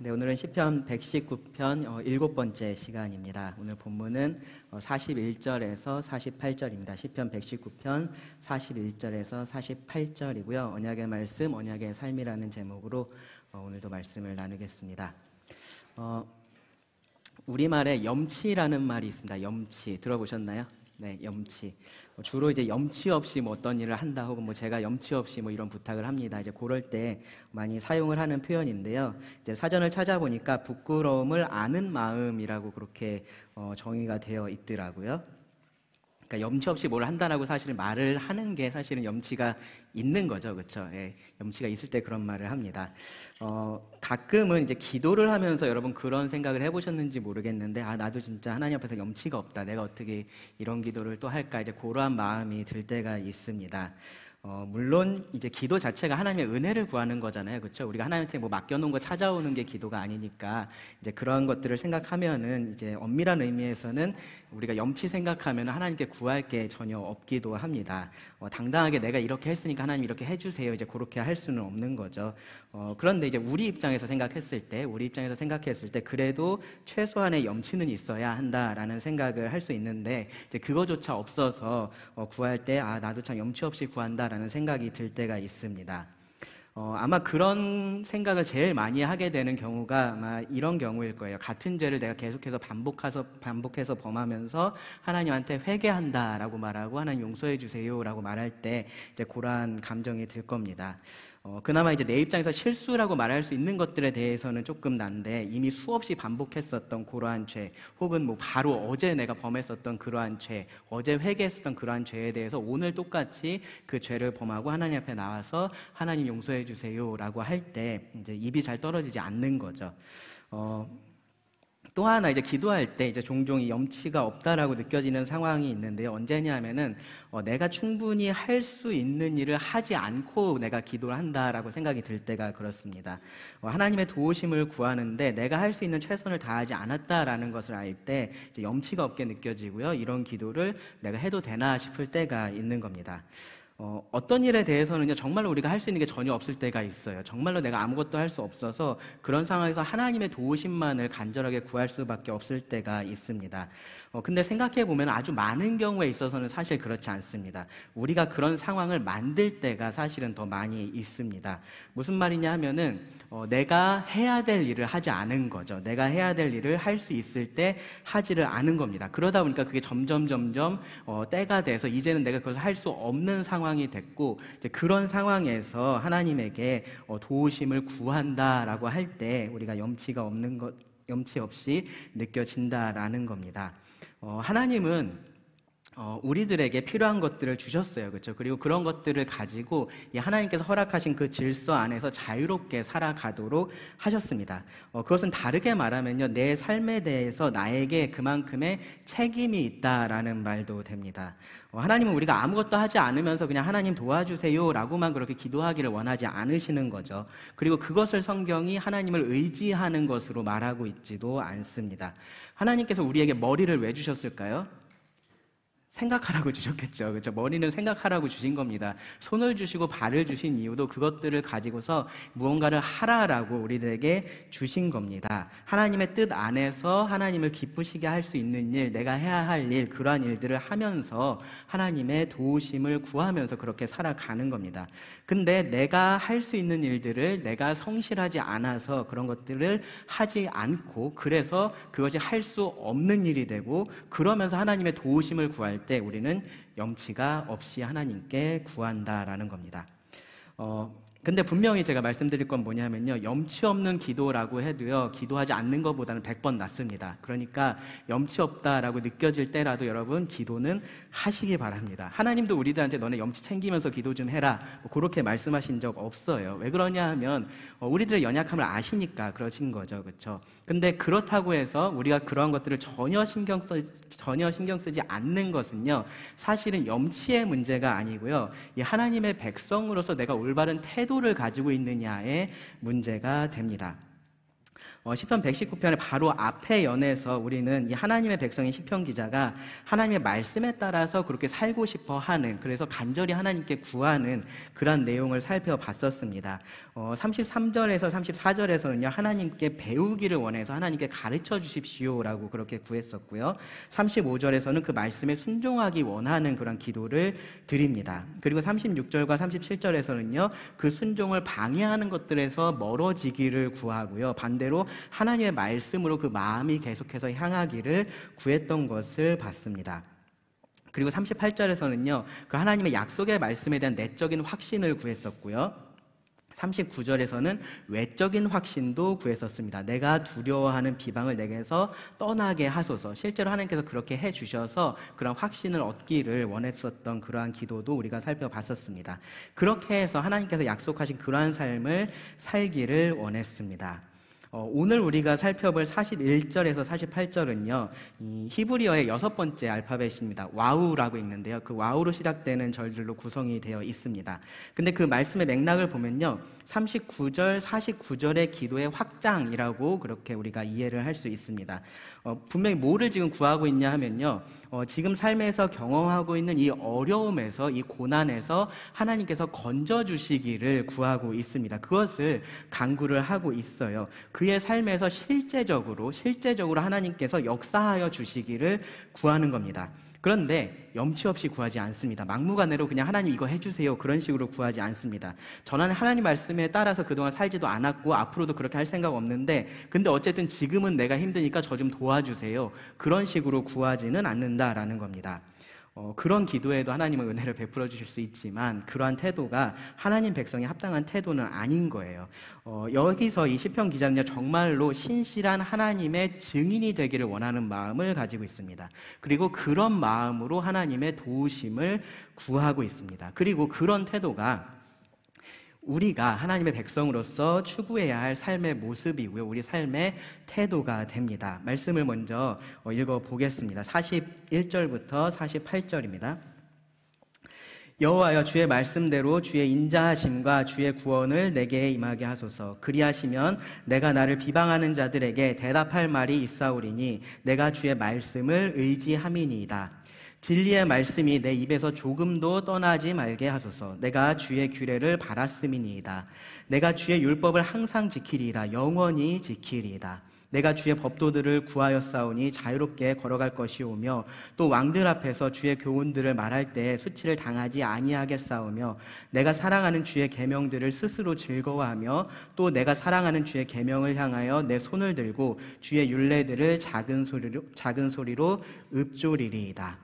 네, 오늘은 시편 119편 일곱 번째 시간입니다. 오늘 본문은 41절에서 48절입니다. 시편 119편 41절에서 48절이고요. 언약의 말씀, 언약의 삶이라는 제목으로 오늘도 말씀을 나누겠습니다. 우리말에 염치라는 말이 있습니다. 염치 들어보셨나요? 네, 염치. 주로 이제 염치 없이 어떤 일을 한다 혹은 제가 염치 없이 이런 부탁을 합니다. 이제 그럴 때 많이 사용을 하는 표현인데요. 이제 사전을 찾아보니까 부끄러움을 아는 마음이라고 그렇게 정의가 되어 있더라고요. 그러니까 염치 없이 뭘 한다라고 사실 말을 하는 게 사실은 염치가 있는 거죠, 그렇죠? 예, 염치가 있을 때 그런 말을 합니다. 가끔은 이제 기도를 하면서 여러분 그런 생각을 해보셨는지 모르겠는데, 나도 진짜 하나님 앞에서 염치가 없다. 내가 어떻게 이런 기도를 또 할까? 이제 그러한 마음이 들 때가 있습니다. 물론 이제 기도 자체가 하나님의 은혜를 구하는 거잖아요, 그렇죠? 우리가 하나님한테 맡겨놓은 거 찾아오는 게 기도가 아니니까 이제 그런 것들을 생각하면은 이제 엄밀한 의미에서는 우리가 염치 생각하면 하나님께 구할 게 전혀 없기도 합니다. 당당하게 내가 이렇게 했으니까 하나님 이렇게 해주세요. 이제 그렇게 할 수는 없는 거죠. 그런데 이제 우리 입장에서 생각했을 때 그래도 최소한의 염치는 있어야 한다라는 생각을 할 수 있는데 이제 그거조차 없어서 구할 때 나도 참 염치 없이 구한다라는 생각이 들 때가 있습니다. 아마 그런 생각을 제일 많이 하게 되는 경우가 아마 이런 경우일 거예요. 같은 죄를 내가 계속해서 반복해서 범하면서 하나님한테 회개한다라고 말하고 하나님 용서해 주세요라고 말할 때 이제 그러한 감정이 들 겁니다. 그나마 이제 내 입장에서 실수라고 말할 수 있는 것들에 대해서는 조금 난데 이미 수없이 반복했었던 그러한 죄 혹은 바로 어제 내가 범했었던 그러한 죄, 어제 회개했었던 그러한 죄에 대해서 오늘 똑같이 그 죄를 범하고 하나님 앞에 나와서 하나님 용서해 주세요라고 할 때 이제 입이 잘 떨어지지 않는 거죠. 또 하나 이제 기도할 때 이제 종종 이 염치가 없다라고 느껴지는 상황이 있는데요. 언제냐면은 내가 충분히 할 수 있는 일을 하지 않고 내가 기도를 한다라고 생각이 들 때가 그렇습니다. 하나님의 도우심을 구하는데 내가 할 수 있는 최선을 다하지 않았다라는 것을 알 때 이제 염치가 없게 느껴지고요. 이런 기도를 내가 해도 되나 싶을 때가 있는 겁니다. 어떤 일에 대해서는요, 정말로 우리가 할 수 있는 게 전혀 없을 때가 있어요. 정말로 내가 아무것도 할 수 없어서 그런 상황에서 하나님의 도우심만을 간절하게 구할 수밖에 없을 때가 있습니다. 근데 생각해보면 아주 많은 경우에 있어서는 사실 그렇지 않습니다. 우리가 그런 상황을 만들 때가 사실은 더 많이 있습니다. 무슨 말이냐 하면은 내가 해야 될 일을 하지 않은 거죠. 내가 해야 될 일을 할 수 있을 때 하지를 않은 겁니다. 그러다 보니까 그게 점점 때가 돼서 이제는 내가 그것을 할 수 없는 상황이 됐고, 이제 그런 상황에서 하나님에게 도우심을 구한다라고 할 때 우리가 염치 없이 느껴진다라는 겁니다. 하나님은 우리들에게 필요한 것들을 주셨어요, 그렇죠? 그리고 그런 것들을 가지고 하나님께서 허락하신 그 질서 안에서 자유롭게 살아가도록 하셨습니다. 그것은 다르게 말하면요, 내 삶에 대해서 나에게 그만큼의 책임이 있다라는 말도 됩니다. 하나님은 우리가 아무것도 하지 않으면서 그냥 하나님 도와주세요라고만 그렇게 기도하기를 원하지 않으시는 거죠. 그리고 그것을 성경이 하나님을 의지하는 것으로 말하고 있지도 않습니다. 하나님께서 우리에게 머리를 왜 주셨을까요? 생각하라고 주셨겠죠. 그렇죠? 머리는 생각하라고 주신 겁니다. 손을 주시고 발을 주신 이유도 그것들을 가지고서 무언가를 하라라고 우리들에게 주신 겁니다. 하나님의 뜻 안에서 하나님을 기쁘시게 할 수 있는 일, 내가 해야 할 일, 그러한 일들을 하면서 하나님의 도우심을 구하면서 그렇게 살아가는 겁니다. 근데 내가 할 수 있는 일들을 내가 성실하지 않아서 그런 것들을 하지 않고, 그래서 그것이 할 수 없는 일이 되고, 그러면서 하나님의 도우심을 구할 때 우리는 염치가 없이 하나님께 구한다라는 겁니다. 근데 분명히 제가 말씀드릴 건 뭐냐면요, 염치 없는 기도라고 해도요, 기도하지 않는 것보다는 100번 낫습니다. 그러니까 염치 없다라고 느껴질 때라도 여러분 기도는 하시기 바랍니다. 하나님도 우리들한테 너네 염치 챙기면서 기도 좀 해라 그렇게 말씀하신 적 없어요. 왜 그러냐 하면 우리들의 연약함을 아시니까 그러신 거죠, 그렇죠? 근데 그렇다고 해서 우리가 그러한 것들을 전혀 신경 쓰지 않는 것은요, 사실은 염치의 문제가 아니고요, 이 하나님의 백성으로서 내가 올바른 태도를 가지고 있느냐의 문제가 됩니다. 시편 119편의 바로 앞에 연에서 우리는 이 하나님의 백성인 시편 기자가 하나님의 말씀에 따라서 그렇게 살고 싶어 하는, 그래서 간절히 하나님께 구하는 그런 내용을 살펴봤었습니다. 33절에서 34절에서는요, 하나님께 배우기를 원해서 하나님께 가르쳐 주십시오라고 그렇게 구했었고요. 35절에서는 그 말씀에 순종하기 원하는 그런 기도를 드립니다. 그리고 36절과 37절에서는요, 그 순종을 방해하는 것들에서 멀어지기를 구하고요. 반대로 하나님의 말씀으로 그 마음이 계속해서 향하기를 구했던 것을 봤습니다. 그리고 38절에서는요, 그 하나님의 약속의 말씀에 대한 내적인 확신을 구했었고요. 39절에서는 외적인 확신도 구했었습니다. 내가 두려워하는 비방을 내게서 떠나게 하소서. 실제로 하나님께서 그렇게 해주셔서 그런 확신을 얻기를 원했었던 그러한 기도도 우리가 살펴봤었습니다. 그렇게 해서 하나님께서 약속하신 그러한 삶을 살기를 원했습니다. 오늘 우리가 살펴볼 41절에서 48절은요, 이 히브리어의 6번째 알파벳입니다. 와우라고 있는데요, 그 와우로 시작되는 절들로 구성이 되어 있습니다. 근데 그 말씀의 맥락을 보면요, 39절, 49절의 기도의 확장이라고 그렇게 우리가 이해를 할 수 있습니다. 분명히 뭐를 지금 구하고 있냐 하면요, 지금 삶에서 경험하고 있는 이 어려움에서, 이 고난에서 하나님께서 건져주시기를 구하고 있습니다. 그것을 간구를 하고 있어요. 그의 삶에서 실제적으로 하나님께서 역사하여 주시기를 구하는 겁니다. 그런데 염치 없이 구하지 않습니다. 막무가내로 그냥 하나님 이거 해주세요, 그런 식으로 구하지 않습니다. 저는 하나님 말씀에 따라서 그동안 살지도 않았고 앞으로도 그렇게 할 생각 없는데, 근데 어쨌든 지금은 내가 힘드니까 저 좀 도와주세요, 그런 식으로 구하지는 않는다라는 겁니다. 그런 기도에도 하나님은 은혜를 베풀어 주실 수 있지만 그러한 태도가 하나님 백성이 합당한 태도는 아닌 거예요. 여기서 이 시편 기자는요, 정말로 신실한 하나님의 증인이 되기를 원하는 마음을 가지고 있습니다. 그리고 그런 마음으로 하나님의 도우심을 구하고 있습니다. 그리고 그런 태도가 우리가 하나님의 백성으로서 추구해야 할 삶의 모습이고요, 우리 삶의 태도가 됩니다. 말씀을 먼저 읽어보겠습니다. 41절부터 48절입니다. 여호와여, 주의 말씀대로 주의 인자하심과 주의 구원을 내게 임하게 하소서. 그리하시면 내가 나를 비방하는 자들에게 대답할 말이 있사오리니 내가 주의 말씀을 의지함이니이다. 진리의 말씀이 내 입에서 조금도 떠나지 말게 하소서. 내가 주의 규례를 바랐음이니이다. 내가 주의 율법을 항상 지키리이다. 영원히 지키리이다. 내가 주의 법도들을 구하였사오니 자유롭게 걸어갈 것이오며, 또 왕들 앞에서 주의 교훈들을 말할 때 수치를 당하지 아니하겠사오며, 내가 사랑하는 주의 계명들을 스스로 즐거워하며, 또 내가 사랑하는 주의 계명을 향하여 내 손을 들고 주의 율례들을 작은 소리로 읊조리리이다.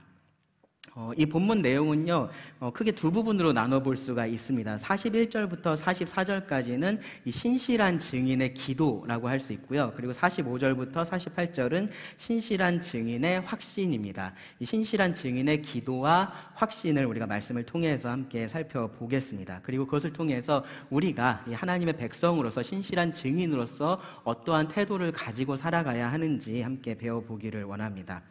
이 본문 내용은요, 크게 두 부분으로 나눠볼 수가 있습니다. 41절부터 44절까지는 이 신실한 증인의 기도라고 할 수 있고요. 그리고 45절부터 48절은 신실한 증인의 확신입니다. 이 신실한 증인의 기도와 확신을 우리가 말씀을 통해서 함께 살펴보겠습니다. 그리고 그것을 통해서 우리가 이 하나님의 백성으로서, 신실한 증인으로서 어떠한 태도를 가지고 살아가야 하는지 함께 배워보기를 원합니다.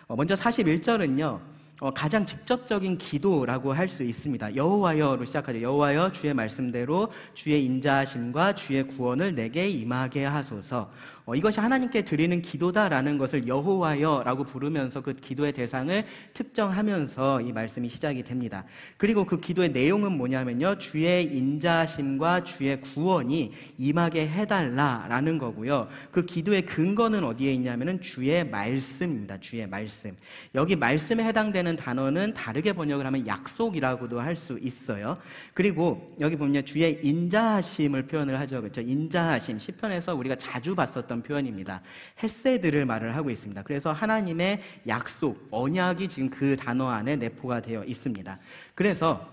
먼저 41절은요, 가장 직접적인 기도라고 할 수 있습니다. 여호와여로 시작하죠. 여호와여, 주의 말씀대로 주의 인자하심과 주의 구원을 내게 임하게 하소서. 이것이 하나님께 드리는 기도다라는 것을 여호와여라고 부르면서 그 기도의 대상을 특정하면서 이 말씀이 시작이 됩니다. 그리고 그 기도의 내용은 뭐냐면요, 주의 인자하심과 주의 구원이 임하게 해달라라는 거고요. 그 기도의 근거는 어디에 있냐면은 주의 말씀입니다. 주의 말씀. 여기 말씀에 해당되는 단어는 다르게 번역을 하면 약속이라고도 할 수 있어요. 그리고 여기 보면 주의 인자하심을 표현을 하죠. 그렇죠? 인자하심, 시편에서 우리가 자주 봤었던 표현입니다. 헤세드를 말을 하고 있습니다. 그래서 하나님의 약속, 언약이 지금 그 단어 안에 내포가 되어 있습니다. 그래서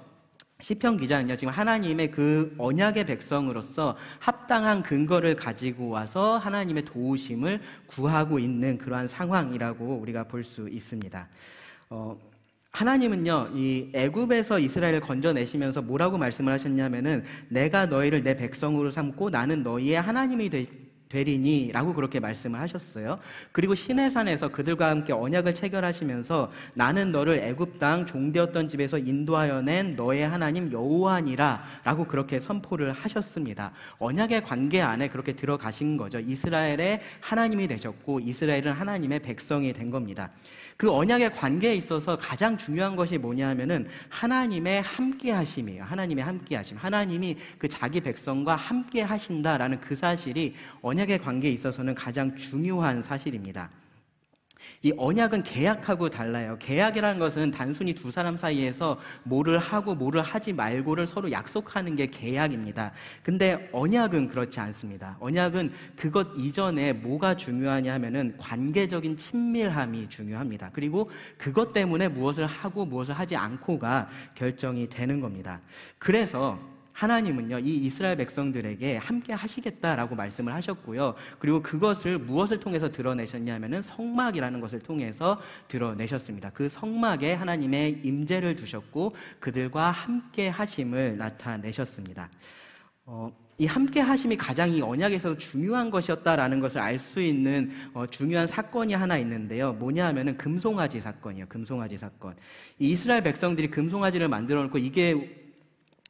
시편 기자는요, 지금 하나님의 그 언약의 백성으로서 합당한 근거를 가지고 와서 하나님의 도우심을 구하고 있는 그러한 상황이라고 우리가 볼 수 있습니다. 하나님은요, 이 애굽에서 이스라엘을 건져내시면서 뭐라고 말씀을 하셨냐면은, 내가 너희를 내 백성으로 삼고 나는 너희의 하나님이 되리니라고 그렇게 말씀을 하셨어요. 그리고 시내산에서 그들과 함께 언약을 체결하시면서 나는 너를 애굽 땅 종되었던 집에서 인도하여 낸 너의 하나님 여호와니라라고 그렇게 선포를 하셨습니다. 언약의 관계 안에 그렇게 들어가신 거죠. 이스라엘의 하나님이 되셨고 이스라엘은 하나님의 백성이 된 겁니다. 그 언약의 관계에 있어서 가장 중요한 것이 뭐냐 하면은 하나님의 함께 하심이에요. 하나님의 함께 하심. 하나님이 그 자기 백성과 함께 하신다라는 그 사실이 언약의 관계에 있어서는 가장 중요한 사실입니다. 이 언약은 계약하고 달라요. 계약이라는 것은 단순히 두 사람 사이에서 뭐를 하고 뭐를 하지 말고를 서로 약속하는 게 계약입니다. 근데 언약은 그렇지 않습니다. 언약은 그것 이전에 뭐가 중요하냐 하면은 관계적인 친밀함이 중요합니다. 그리고 그것 때문에 무엇을 하고 무엇을 하지 않고가 결정이 되는 겁니다. 그래서 하나님은요, 이 이스라엘 백성들에게 함께 하시겠다라고 말씀을 하셨고요. 그리고 그것을 무엇을 통해서 드러내셨냐면은 성막이라는 것을 통해서 드러내셨습니다. 그 성막에 하나님의 임재를 두셨고 그들과 함께 하심을 나타내셨습니다. 이 함께 하심이 가장 이 언약에서 중요한 것이었다라는 것을 알 수 있는 중요한 사건이 하나 있는데요. 뭐냐 하면은 금송아지 사건이에요. 금송아지 사건. 이 이스라엘 백성들이 금송아지를 만들어 놓고 이게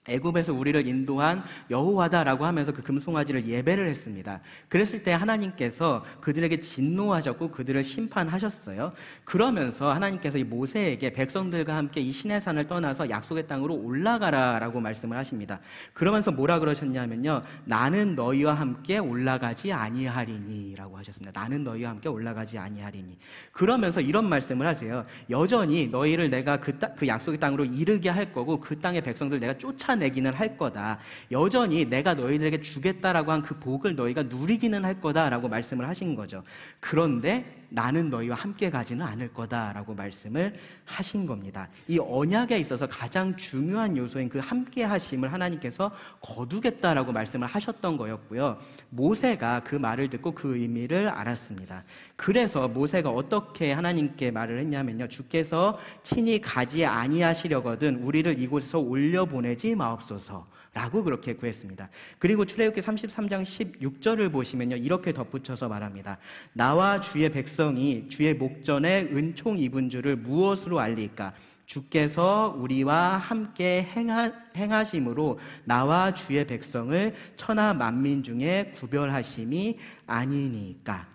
애굽에서 우리를 인도한 여호와다라고 하면서 그 금송아지를 예배를 했습니다. 그랬을 때 하나님께서 그들에게 진노하셨고 그들을 심판하셨어요. 그러면서 하나님께서 이 모세에게 백성들과 함께 이 시내산을 떠나서 약속의 땅으로 올라가라라고 말씀을 하십니다. 그러면서 뭐라 그러셨냐면요, 나는 너희와 함께 올라가지 아니하리니라고 하셨습니다. 나는 너희와 함께 올라가지 아니하리니. 그러면서 이런 말씀을 하세요. 여전히 너희를 내가 그 약속의 땅으로 이르게 할 거고 그 땅의 백성들 내가 쫓아내기는 할 거다. 여전히 내가 너희들에게 주겠다라고 한 그 복을 너희가 누리기는 할 거다라고 말씀을 하신 거죠. 그런데 나는 너희와 함께 가지는 않을 거다라고 말씀을 하신 겁니다. 이 언약에 있어서 가장 중요한 요소인 그 함께 하심을 하나님께서 거두겠다라고 말씀을 하셨던 거였고요. 모세가 그 말을 듣고 그 의미를 알았습니다. 그래서 모세가 어떻게 하나님께 말을 했냐면요, 주께서 친히 가지 아니하시려거든 우리를 이곳에서 올려보내지 마옵소서 라고 그렇게 구했습니다. 그리고 출애굽기 33장 16절을 보시면요, 이렇게 덧붙여서 말합니다. 나와 주의 백성이 주의 목전에 은총 입은 줄을 무엇으로 알리까? 주께서 우리와 함께 행하심으로 나와 주의 백성을 천하 만민 중에 구별하심이 아니니까.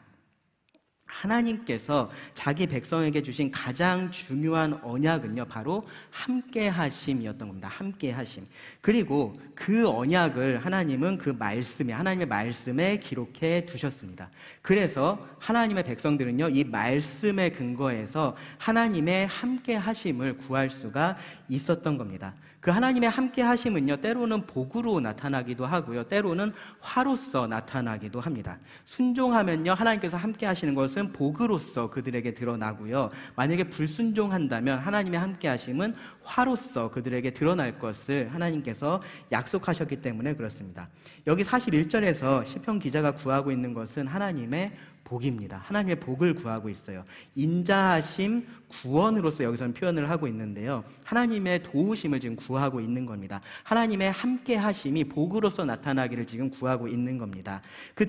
하나님께서 자기 백성에게 주신 가장 중요한 언약은요, 바로 함께 하심이었던 겁니다. 함께 하심. 그리고 그 언약을 하나님은 그 말씀에, 하나님의 말씀에 기록해 두셨습니다. 그래서 하나님의 백성들은요, 이 말씀에 근거해서 하나님의 함께 하심을 구할 수가 있었던 겁니다. 그 하나님의 함께 하심은요, 때로는 복으로 나타나기도 하고요, 때로는 화로서 나타나기도 합니다. 순종하면요, 하나님께서 함께 하시는 것은 복으로서 그들에게 드러나고요, 만약에 불순종한다면 하나님의 함께 하심은 화로서 그들에게 드러날 것을 하나님께서 약속하셨기 때문에 그렇습니다. 여기 41절에서 시편 기자가 구하고 있는 것은 하나님의 복입니다. 하나님의 복을 구하고 있어요. 인자하심, 구원으로서 여기서는 표현을 하고 있는데요, 하나님의 도우심을 지금 구하고 있는 겁니다. 하나님의 함께 하심이 복으로서 나타나기를 지금 구하고 있는 겁니다. 그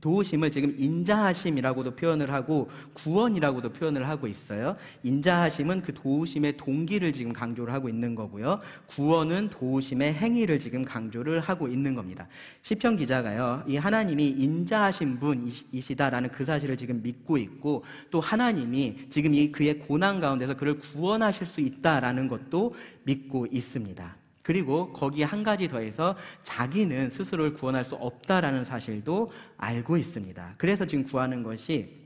도우심을 지금 인자하심이라고도 표현을 하고 구원이라고도 표현을 하고 있어요. 인자하심은 그 도우심의 동기를 지금 강조를 하고 있는 거고요, 구원은 도우심의 행위를 지금 강조를 하고 있는 겁니다. 시편 기자가요, 이 하나님이 인자하신 분이시다라는 그 사실을 지금 믿고 있고, 또 하나님이 지금 이 그의 고난 가운데서 그를 구원하실 수 있다라는 것도 믿고 있습니다. 그리고 거기에 한 가지 더해서 자기는 스스로를 구원할 수 없다라는 사실도 알고 있습니다. 그래서 지금 구하는 것이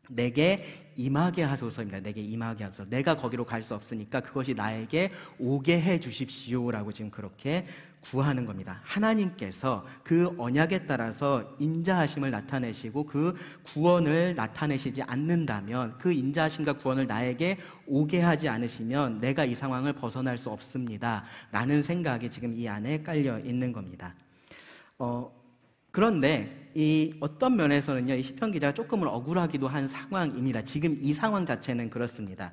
내게 임하게 하소서입니다. 내게 임하게 하소서. 내가 거기로 갈 수 없으니까 그것이 나에게 오게 해 주십시오라고 지금 그렇게 구하는 겁니다. 하나님께서 그 언약에 따라서 인자하심을 나타내시고 그 구원을 나타내시지 않는다면, 그 인자하심과 구원을 나에게 오게 하지 않으시면 내가 이 상황을 벗어날 수 없습니다 라는 생각이 지금 이 안에 깔려 있는 겁니다. 그런데 이 어떤 면에서는요, 이 시편 기자가 조금은 억울하기도 한 상황입니다. 지금 이 상황 자체는 그렇습니다.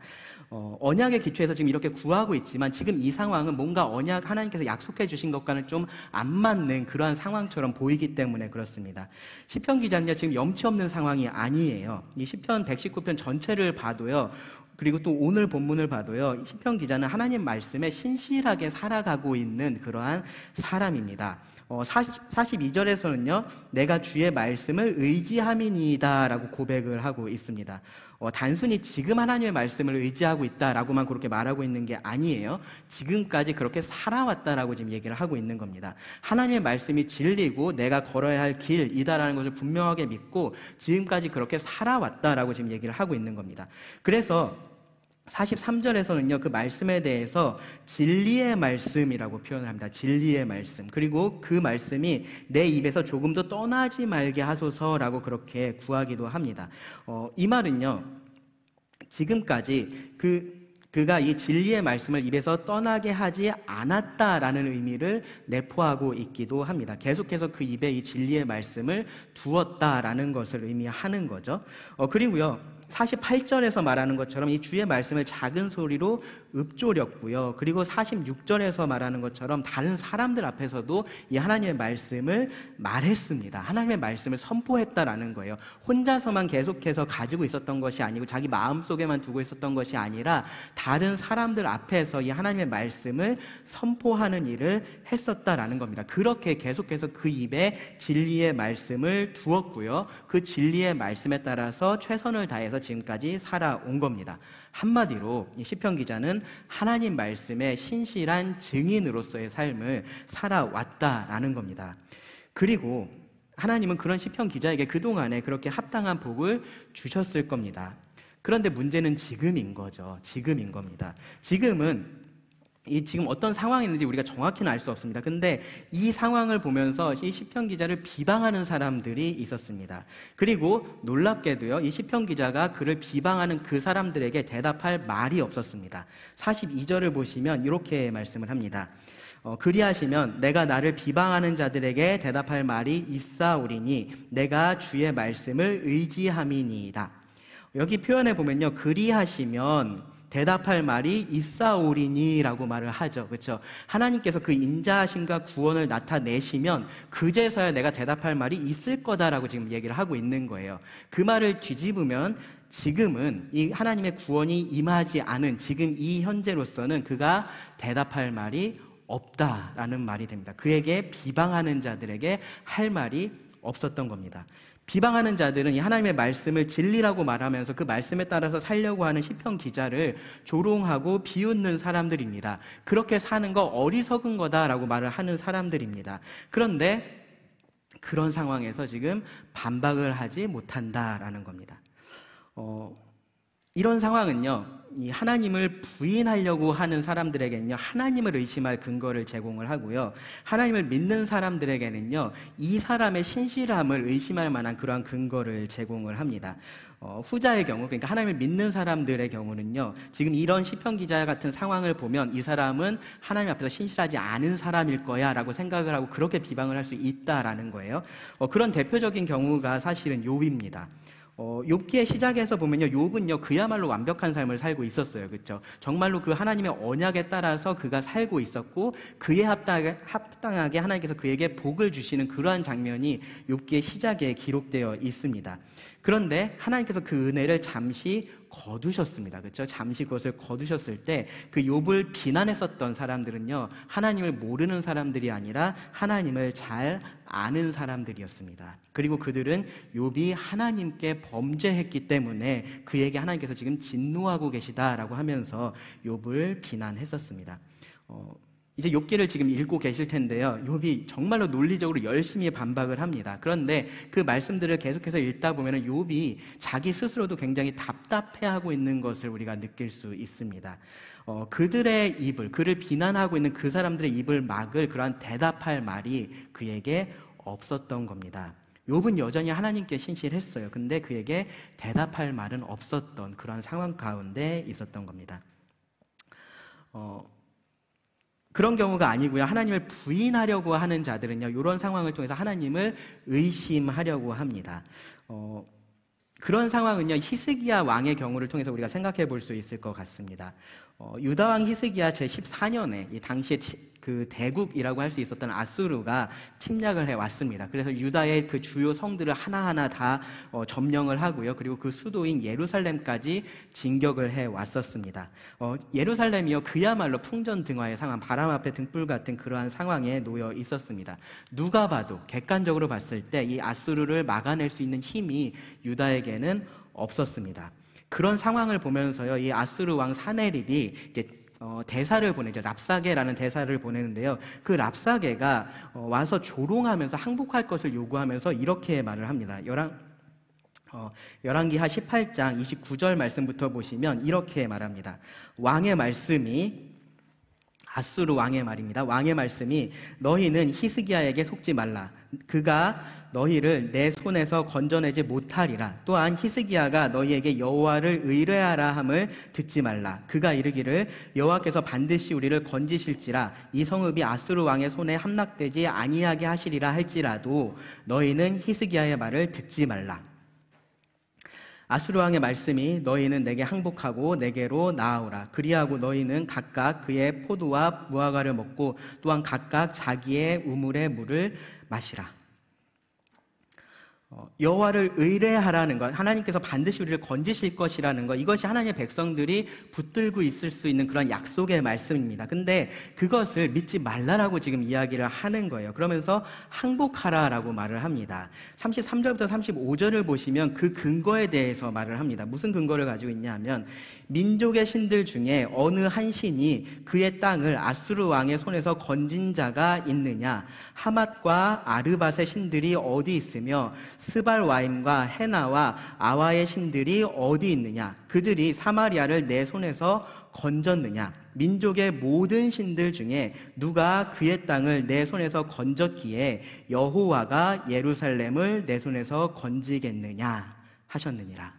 언약의 기초에서 지금 이렇게 구하고 있지만 지금 이 상황은 뭔가 언약 하나님께서 약속해 주신 것과는 좀 안 맞는 그러한 상황처럼 보이기 때문에 그렇습니다. 시편 기자는요, 지금 염치 없는 상황이 아니에요. 이 시편 119편 전체를 봐도요, 그리고 또 오늘 본문을 봐도요, 시편 기자는 하나님 말씀에 신실하게 살아가고 있는 그러한 사람입니다. 42절에서는요, 내가 주의 말씀을 의지함이니이다 라고 고백을 하고 있습니다. 단순히 지금 하나님의 말씀을 의지하고 있다라고만 그렇게 말하고 있는 게 아니에요. 지금까지 그렇게 살아왔다라고 지금 얘기를 하고 있는 겁니다. 하나님의 말씀이 진리고 내가 걸어야 할 길이다라는 것을 분명하게 믿고 지금까지 그렇게 살아왔다라고 지금 얘기를 하고 있는 겁니다. 그래서 43절에서는요, 그 말씀에 대해서 진리의 말씀이라고 표현을 합니다. 진리의 말씀. 그리고 그 말씀이 내 입에서 조금도 떠나지 말게 하소서라고 그렇게 구하기도 합니다. 이 말은요, 지금까지 그가 이 진리의 말씀을 입에서 떠나게 하지 않았다라는 의미를 내포하고 있기도 합니다. 계속해서 그 입에 이 진리의 말씀을 두었다라는 것을 의미하는 거죠. 그리고요, 48절에서 말하는 것처럼 이 주의 말씀을 작은 소리로 읊조렸고요. 그리고 46절에서 말하는 것처럼 다른 사람들 앞에서도 이 하나님의 말씀을 말했습니다. 하나님의 말씀을 선포했다라는 거예요. 혼자서만 계속해서 가지고 있었던 것이 아니고 자기 마음속에만 두고 있었던 것이 아니라 다른 사람들 앞에서 이 하나님의 말씀을 선포하는 일을 했었다라는 겁니다. 그렇게 계속해서 그 입에 진리의 말씀을 두었고요. 그 진리의 말씀에 따라서 최선을 다해서 지금까지 살아온 겁니다. 한마디로 이 시편 기자는 하나님 말씀의 신실한 증인으로서의 삶을 살아왔다라는 겁니다. 그리고 하나님은 그런 시편 기자에게 그동안에 그렇게 합당한 복을 주셨을 겁니다. 그런데 문제는 지금인 거죠. 지금인 겁니다. 지금 어떤 상황이 있는지 우리가 정확히는 알 수 없습니다. 근데 이 상황을 보면서 이 시편 기자를 비방하는 사람들이 있었습니다. 그리고 놀랍게도요, 이 시편 기자가 그를 비방하는 그 사람들에게 대답할 말이 없었습니다. 42절을 보시면 이렇게 말씀을 합니다. 그리하시면 내가 나를 비방하는 자들에게 대답할 말이 있사오리니 내가 주의 말씀을 의지함이니이다. 여기 표현해 보면요, 그리하시면 대답할 말이 있사오리니라고 말을 하죠. 그렇죠? 하나님께서 그 인자하심과 구원을 나타내시면 그제서야 내가 대답할 말이 있을 거다라고 지금 얘기를 하고 있는 거예요. 그 말을 뒤집으면 지금은 이 하나님의 구원이 임하지 않은 지금 이 현재로서는 그가 대답할 말이 없다라는 말이 됩니다. 그에게 비방하는 자들에게 할 말이 없었던 겁니다. 비방하는 자들은 이 하나님의 말씀을 진리라고 말하면서 그 말씀에 따라서 살려고 하는 시편 기자를 조롱하고 비웃는 사람들입니다. 그렇게 사는 거 어리석은 거다라고 말을 하는 사람들입니다. 그런데 그런 상황에서 지금 반박을 하지 못한다라는 겁니다. 이런 상황은요, 이 하나님을 부인하려고 하는 사람들에게는요, 하나님을 의심할 근거를 제공을 하고요, 하나님을 믿는 사람들에게는요, 이 사람의 신실함을 의심할 만한 그러한 근거를 제공을 합니다. 후자의 경우, 그러니까 하나님을 믿는 사람들의 경우는요, 지금 이런 시편 기자 같은 상황을 보면 이 사람은 하나님 앞에서 신실하지 않은 사람일 거야 라고 생각을 하고 그렇게 비방을 할 수 있다라는 거예요. 그런 대표적인 경우가 사실은 욥입니다. 욥기의 시작에서 보면요, 욥은요 그야말로 완벽한 삶을 살고 있었어요. 그렇죠? 정말로 그 하나님의 언약에 따라서 그가 살고 있었고 그에 합당하게 하나님께서 그에게 복을 주시는 그러한 장면이 욥기의 시작에 기록되어 있습니다. 그런데 하나님께서 그 은혜를 잠시 거두셨습니다. 그렇죠? 잠시 그것을 거두셨을 때 그 욥을 비난했었던 사람들은요, 하나님을 모르는 사람들이 아니라 하나님을 잘 아는 사람들이었습니다. 그리고 그들은 욥이 하나님께 범죄했기 때문에 그에게 하나님께서 지금 진노하고 계시다라고 하면서 욥을 비난했었습니다. 이제 욥기를 지금 읽고 계실 텐데요, 욥이 정말로 논리적으로 열심히 반박을 합니다. 그런데 그 말씀들을 계속해서 읽다 보면 욥이 자기 스스로도 굉장히 답답해하고 있는 것을 우리가 느낄 수 있습니다. 그들의 입을, 그를 비난하고 있는 그 사람들의 입을 막을 그러한 대답할 말이 그에게 없었던 겁니다. 욥은 여전히 하나님께 신실했어요. 근데 그에게 대답할 말은 없었던 그러한 상황 가운데 있었던 겁니다. 그런 경우가 아니고요. 하나님을 부인하려고 하는 자들은요, 이런 상황을 통해서 하나님을 의심하려고 합니다. 그런 상황은요, 히스기야 왕의 경우를 통해서 우리가 생각해 볼 수 있을 것 같습니다. 유다 왕 히스기야 제14년에 이 당시에 그 대국이라고 할 수 있었던 아수르가 침략을 해왔습니다. 그래서 유다의 그 주요 성들을 하나하나 다 점령을 하고요. 그리고 그 수도인 예루살렘까지 진격을 해왔었습니다. 예루살렘이요, 그야말로 풍전등화의 상황, 바람 앞에 등불 같은 그러한 상황에 놓여 있었습니다. 누가 봐도 객관적으로 봤을 때 이 아수르를 막아낼 수 있는 힘이 유다에게는 없었습니다. 그런 상황을 보면서요, 이 아수르 왕 사네립이 대사를 보내죠. 랍사게라는 대사를 보내는데요. 그 랍사게가 와서 조롱하면서 항복할 것을 요구하면서 이렇게 말을 합니다. 열왕기하 18장 29절 말씀부터 보시면 이렇게 말합니다. 왕의 말씀이, 아수르 왕의 말입니다. 왕의 말씀이, 너희는 히스기야에게 속지 말라. 그가 너희를 내 손에서 건져내지 못하리라. 또한 히스기야가 너희에게 여호와를 의뢰하라 함을 듣지 말라. 그가 이르기를 여호와께서 반드시 우리를 건지실지라 이 성읍이 아수르 왕의 손에 함락되지 아니하게 하시리라 할지라도 너희는 히스기야의 말을 듣지 말라. 아수르 왕의 말씀이, 너희는 내게 항복하고 내게로 나아오라. 그리하고 너희는 각각 그의 포도와 무화과를 먹고 또한 각각 자기의 우물의 물을 마시라. 여호와를 의뢰하라는 것, 하나님께서 반드시 우리를 건지실 것이라는 것, 이것이 하나님의 백성들이 붙들고 있을 수 있는 그런 약속의 말씀입니다. 근데 그것을 믿지 말라라고 지금 이야기를 하는 거예요. 그러면서 항복하라라고 말을 합니다. 33절부터 35절을 보시면 그 근거에 대해서 말을 합니다. 무슨 근거를 가지고 있냐 하면, 민족의 신들 중에 어느 한 신이 그의 땅을 아수르 왕의 손에서 건진 자가 있느냐? 하맛과 아르밧의 신들이 어디 있으며 스발와임과 헤나와 아와의 신들이 어디 있느냐? 그들이 사마리아를 내 손에서 건졌느냐? 민족의 모든 신들 중에 누가 그의 땅을 내 손에서 건졌기에 여호와가 예루살렘을 내 손에서 건지겠느냐 하셨느니라.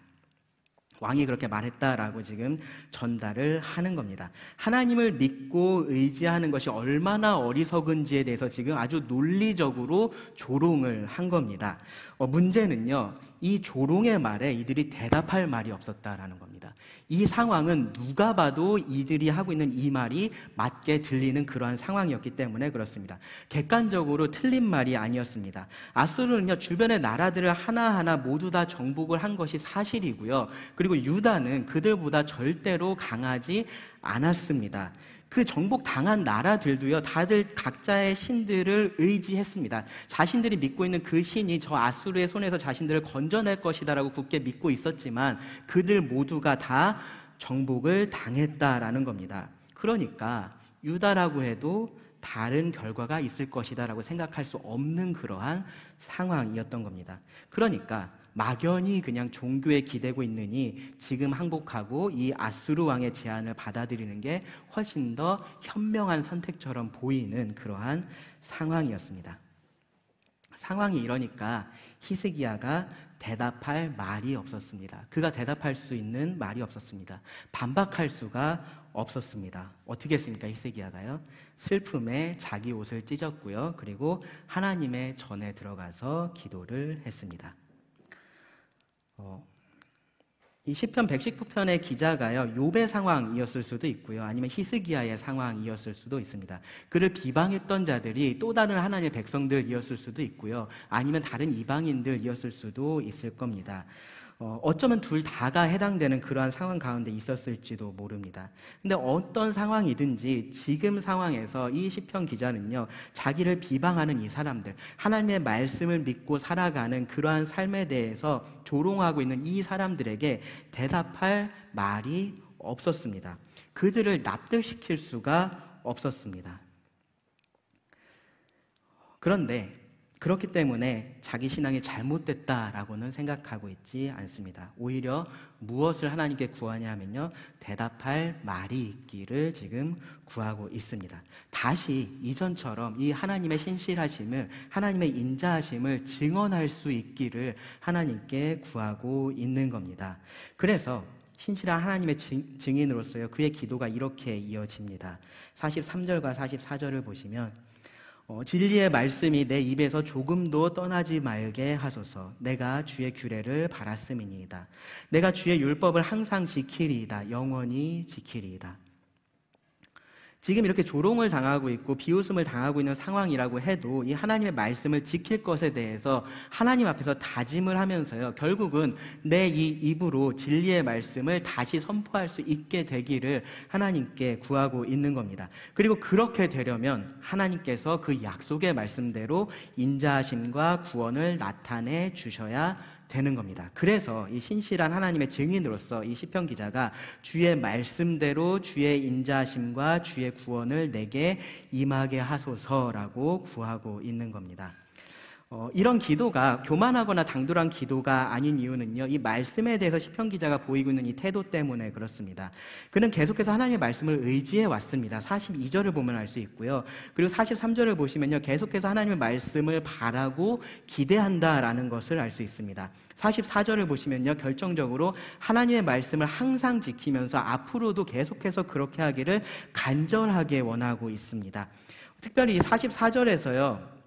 왕이 그렇게 말했다라고 지금 전달을 하는 겁니다. 하나님을 믿고 의지하는 것이 얼마나 어리석은지에 대해서 지금 아주 논리적으로 조롱을 한 겁니다. 문제는요, 이 조롱의 말에 이들이 대답할 말이 없었다라는 겁니다. 이 상황은 누가 봐도 이들이 하고 있는 이 말이 맞게 들리는 그러한 상황이었기 때문에 그렇습니다. 객관적으로 틀린 말이 아니었습니다. 아수르는요, 주변의 나라들을 하나하나 모두 다 정복을 한 것이 사실이고요. 그리고 유다는 그들보다 절대로 강하지 않았습니다. 그 정복당한 나라들도요, 다들 각자의 신들을 의지했습니다. 자신들이 믿고 있는 그 신이 저 아수르의 손에서 자신들을 건져낼 것이다라고 굳게 믿고 있었지만 그들 모두가 다 정복을 당했다라는 겁니다. 그러니까 유다라고 해도 다른 결과가 있을 것이다라고 생각할 수 없는 그러한 상황이었던 겁니다. 그러니까 막연히 그냥 종교에 기대고 있느니 지금 항복하고 이 아수르 왕의 제안을 받아들이는 게 훨씬 더 현명한 선택처럼 보이는 그러한 상황이었습니다. 상황이 이러니까 히스기야가 대답할 말이 없었습니다. 그가 대답할 수 있는 말이 없었습니다. 반박할 수가 없었습니다. 어떻게 했습니까? 히스기야가요, 슬픔에 자기 옷을 찢었고요, 그리고 하나님의 전에 들어가서 기도를 했습니다. 이 시편 119편의 기자가요, 욥의 상황이었을 수도 있고요, 아니면 히스기야의 상황이었을 수도 있습니다. 그를 비방했던 자들이 또 다른 하나님의 백성들이었을 수도 있고요, 아니면 다른 이방인들이었을 수도 있을 겁니다. 어쩌면 둘 다가 해당되는 그러한 상황 가운데 있었을지도 모릅니다. 근데 어떤 상황이든지 지금 상황에서 이 시편 기자는요, 자기를 비방하는 이 사람들, 하나님의 말씀을 믿고 살아가는 그러한 삶에 대해서 조롱하고 있는 이 사람들에게 대답할 말이 없었습니다. 그들을 납득시킬 수가 없었습니다. 그런데 그렇기 때문에 자기 신앙이 잘못됐다라고는 생각하고 있지 않습니다. 오히려 무엇을 하나님께 구하냐 하면요, 대답할 말이 있기를 지금 구하고 있습니다. 다시 이전처럼 이 하나님의 신실하심을, 하나님의 인자하심을 증언할 수 있기를 하나님께 구하고 있는 겁니다. 그래서 신실한 하나님의 증인으로서요, 그의 기도가 이렇게 이어집니다. 43절과 44절을 보시면 진리의 말씀이 내 입에서 조금도 떠나지 말게 하소서. 내가 주의 규례를 바랐음이니이다. 내가 주의 율법을 항상 지키리이다. 영원히 지키리이다. 지금 이렇게 조롱을 당하고 있고 비웃음을 당하고 있는 상황이라고 해도 이 하나님의 말씀을 지킬 것에 대해서 하나님 앞에서 다짐을 하면서요, 결국은 내 이 입으로 진리의 말씀을 다시 선포할 수 있게 되기를 하나님께 구하고 있는 겁니다. 그리고 그렇게 되려면 하나님께서 그 약속의 말씀대로 인자하심과 구원을 나타내 주셔야 되는 겁니다. 그래서 이 신실한 하나님의 증인으로서 이 시편 기자가 주의 말씀대로 주의 인자하심과 주의 구원을 내게 임하게 하소서라고 구하고 있는 겁니다. 이런 기도가 교만하거나 당돌한 기도가 아닌 이유는요, 이 말씀에 대해서 시편 기자가 보이고 있는 이 태도 때문에 그렇습니다. 그는 계속해서 하나님의 말씀을 의지해 왔습니다. 42절을 보면 알 수 있고요. 그리고 43절을 보시면요, 계속해서 하나님의 말씀을 바라고 기대한다라는 것을 알 수 있습니다. 44절을 보시면요, 결정적으로 하나님의 말씀을 항상 지키면서 앞으로도 계속해서 그렇게 하기를 간절하게 원하고 있습니다. 특별히 이 44절에서요,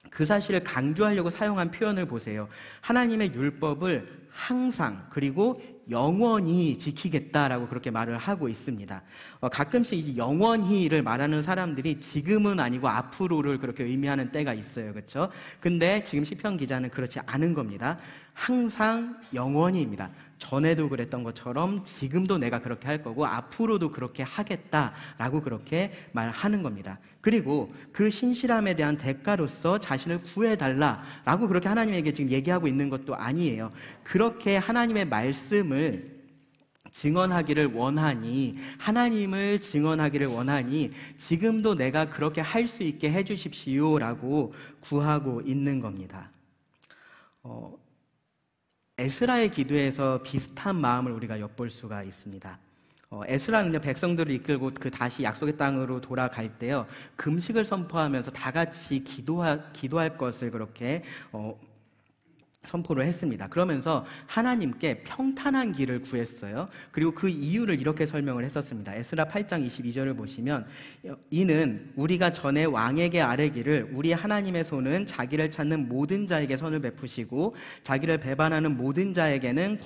그 사실을 강조하려고 사용한 표현을 보세요. 하나님의 율법을 항상 그리고 영원히 지키겠다라고 그렇게 말을 하고 있습니다. 가끔씩 이제 영원히를 말하는 사람들이 지금은 아니고 앞으로를 그렇게 의미하는 때가 있어요. 그렇죠? 근데 지금 시편 기자는 그렇지 않은 겁니다. 항상 영원히입니다. 전에도 그랬던 것처럼 지금도 내가 그렇게 할 거고 앞으로도 그렇게 하겠다라고 그렇게 말하는 겁니다. 그리고 그 신실함에 대한 대가로서 자신을 구해달라라고 그렇게 하나님에게 지금 얘기하고 있는 것도 아니에요. 그렇게 하나님의 말씀을 증언하기를 원하니, 하나님을 증언하기를 원하니 지금도 내가 그렇게 할 수 있게 해주십시오라고 구하고 있는 겁니다. 에스라의 기도에서 비슷한 마음을 우리가 엿볼 수가 있습니다. 에스라는요, 백성들을 이끌고 그 다시 약속의 땅으로 돌아갈 때요, 금식을 선포하면서 다 같이 기도할 것을 그렇게 선포를 했습니다. 그러면서 하나님께 평탄한 길을 구했어요. 그리고 그 이유를 이렇게 설명을 했었습니다. 에스라 8장 22절을 보시면, 이는 우리가 전에 왕에게 아뢰기를 우리 하나님의 손은 자기를 찾는 모든 자에게 선을 베푸시고 자기를 배반하는 모든 자에게는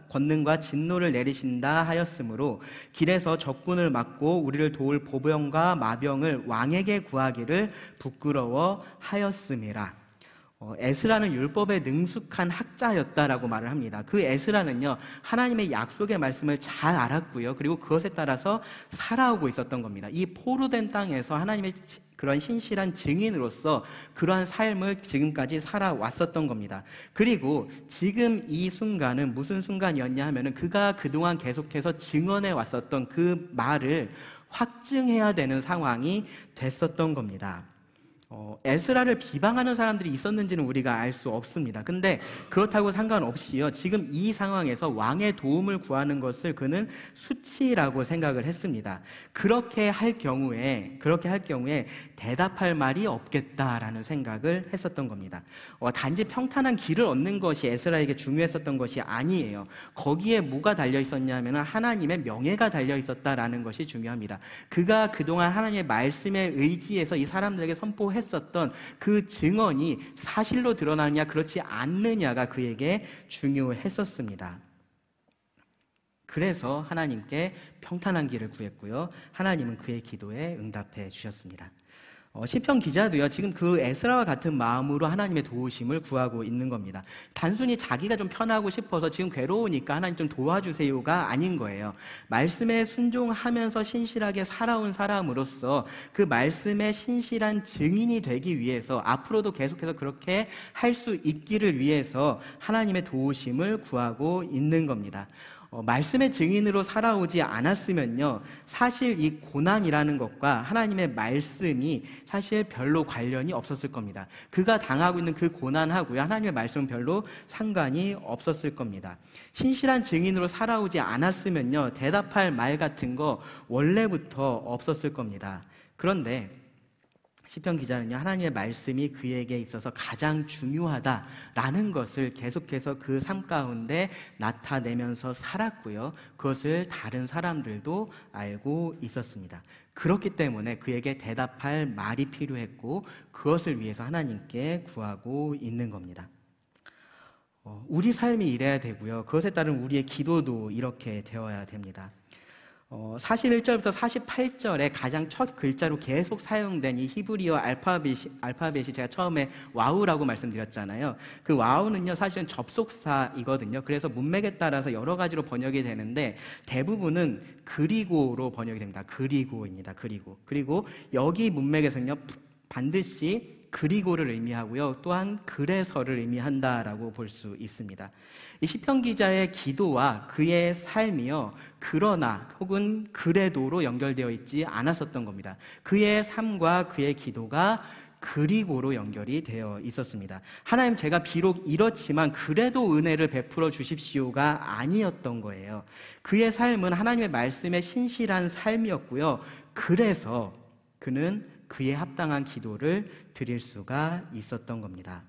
권능과 진노를 내리신다 하였으므로 길에서 적군을 막고 우리를 도울 보병과 마병을 왕에게 구하기를 부끄러워 하였음이라. 에스라는 율법에 능숙한 학자였다라고 말을 합니다. 그 에스라는요, 하나님의 약속의 말씀을 잘 알았고요, 그리고 그것에 따라서 살아오고 있었던 겁니다. 이 포로된 땅에서 하나님의 그런 신실한 증인으로서 그러한 삶을 지금까지 살아왔었던 겁니다. 그리고 지금 이 순간은 무슨 순간이었냐 하면은 그가 그동안 계속해서 증언해 왔었던 그 말을 확증해야 되는 상황이 됐었던 겁니다. 에스라를 비방하는 사람들이 있었는지는 우리가 알 수 없습니다. 근데 그렇다고 상관없이요, 지금 이 상황에서 왕의 도움을 구하는 것을 그는 수치라고 생각을 했습니다. 그렇게 할 경우에 대답할 말이 없겠다라는 생각을 했었던 겁니다. 단지 평탄한 길을 얻는 것이 에스라에게 중요했었던 것이 아니에요. 거기에 뭐가 달려 있었냐면 하나님의 명예가 달려 있었다라는 것이 중요합니다. 그가 그동안 하나님의 말씀에 의지해서 이 사람들에게 선포했었던 그 증언이 사실로 드러나느냐 그렇지 않느냐가 그에게 중요했었습니다. 그래서 하나님께 평탄한 길을 구했고요, 하나님은 그의 기도에 응답해 주셨습니다. 시편 기자도요, 지금 그 에스라와 같은 마음으로 하나님의 도우심을 구하고 있는 겁니다. 단순히 자기가 좀 편하고 싶어서 지금 괴로우니까 하나님 좀 도와주세요가 아닌 거예요. 말씀에 순종하면서 신실하게 살아온 사람으로서 그 말씀의 신실한 증인이 되기 위해서, 앞으로도 계속해서 그렇게 할 수 있기를 위해서 하나님의 도우심을 구하고 있는 겁니다. 말씀의 증인으로 살아오지 않았으면요, 사실 이 고난이라는 것과 하나님의 말씀이 사실 별로 관련이 없었을 겁니다. 그가 당하고 있는 그 고난하고요, 하나님의 말씀은 별로 상관이 없었을 겁니다. 신실한 증인으로 살아오지 않았으면요, 대답할 말 같은 거 원래부터 없었을 겁니다. 그런데 시편 기자는요, 하나님의 말씀이 그에게 있어서 가장 중요하다라는 것을 계속해서 그 삶 가운데 나타내면서 살았고요. 그것을 다른 사람들도 알고 있었습니다. 그렇기 때문에 그에게 대답할 말이 필요했고 그것을 위해서 하나님께 구하고 있는 겁니다. 우리 삶이 이래야 되고요. 그것에 따른 우리의 기도도 이렇게 되어야 됩니다. 41절부터 48절에 가장 첫 글자로 계속 사용된 이 히브리어 알파벳이 제가 처음에 와우라고 말씀드렸잖아요. 그 와우는요, 사실은 접속사이거든요. 그래서 문맥에 따라서 여러 가지로 번역이 되는데 대부분은 그리고로 번역이 됩니다. 그리고입니다. 그리고 여기 문맥에서는요, 반드시 그리고를 의미하고요, 또한 그래서를 의미한다라고 볼 수 있습니다. 이 시편 기자의 기도와 그의 삶이요, 그러나 혹은 그래도로 연결되어 있지 않았었던 겁니다. 그의 삶과 그의 기도가 그리고로 연결이 되어 있었습니다. 하나님, 제가 비록 이렇지만 그래도 은혜를 베풀어 주십시오가 아니었던 거예요. 그의 삶은 하나님의 말씀에 신실한 삶이었고요, 그래서 그는 그에 합당한 기도를 드릴 수가 있었던 겁니다.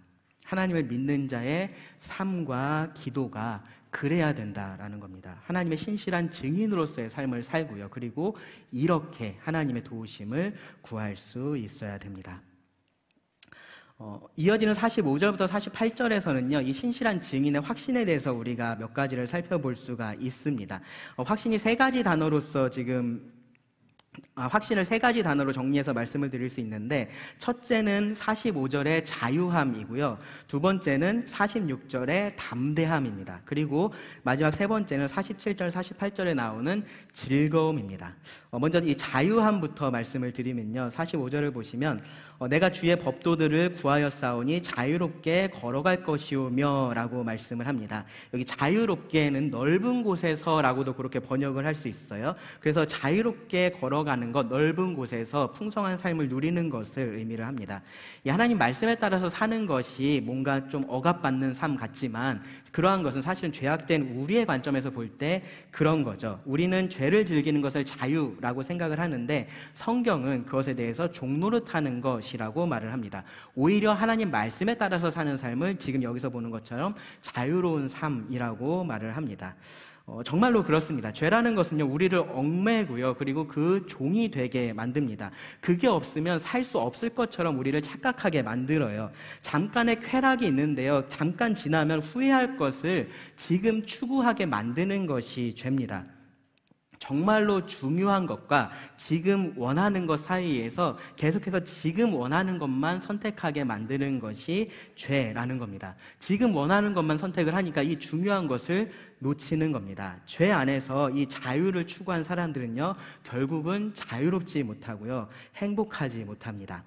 하나님을 믿는 자의 삶과 기도가 그래야 된다라는 겁니다. 하나님의 신실한 증인으로서의 삶을 살고요, 그리고 이렇게 하나님의 도우심을 구할 수 있어야 됩니다. 이어지는 45절부터 48절에서는요, 이 신실한 증인의 확신에 대해서 우리가 몇 가지를 살펴볼 수가 있습니다. 확신이 세 가지 단어로서 확신을 세 가지 단어로 정리해서 말씀을 드릴 수 있는데, 첫째는 45절의 자유함이고요, 두 번째는 46절의 담대함입니다. 그리고 마지막 세 번째는 47절, 48절에 나오는 즐거움입니다. 먼저 이 자유함부터 말씀을 드리면요, 45절을 보시면 내가 주의 법도들을 구하였사오니 자유롭게 걸어갈 것이오며 라고 말씀을 합니다. 여기 자유롭게는 넓은 곳에서라고도 그렇게 번역을 할 수 있어요. 그래서 자유롭게 걸어가는 것, 넓은 곳에서 풍성한 삶을 누리는 것을 의미를 합니다. 이 하나님 말씀에 따라서 사는 것이 뭔가 좀 억압받는 삶 같지만, 그러한 것은 사실은 죄악된 우리의 관점에서 볼 때 그런 거죠. 우리는 죄를 즐기는 것을 자유라고 생각을 하는데, 성경은 그것에 대해서 종노릇하는 것이라고 말을 합니다. 오히려 하나님 말씀에 따라서 사는 삶을 지금 여기서 보는 것처럼 자유로운 삶이라고 말을 합니다. 정말로 그렇습니다. 죄라는 것은요, 우리를 얽매고요, 그리고 그 종이 되게 만듭니다. 그게 없으면 살 수 없을 것처럼 우리를 착각하게 만들어요. 잠깐의 쾌락이 있는데요, 잠깐 지나면 후회할 것을 지금 추구하게 만드는 것이 죄입니다. 정말로 중요한 것과 지금 원하는 것 사이에서 계속해서 지금 원하는 것만 선택하게 만드는 것이 죄라는 겁니다. 지금 원하는 것만 선택을 하니까 이 중요한 것을 놓치는 겁니다. 죄 안에서 이 자유를 추구한 사람들은요, 결국은 자유롭지 못하고요, 행복하지 못합니다.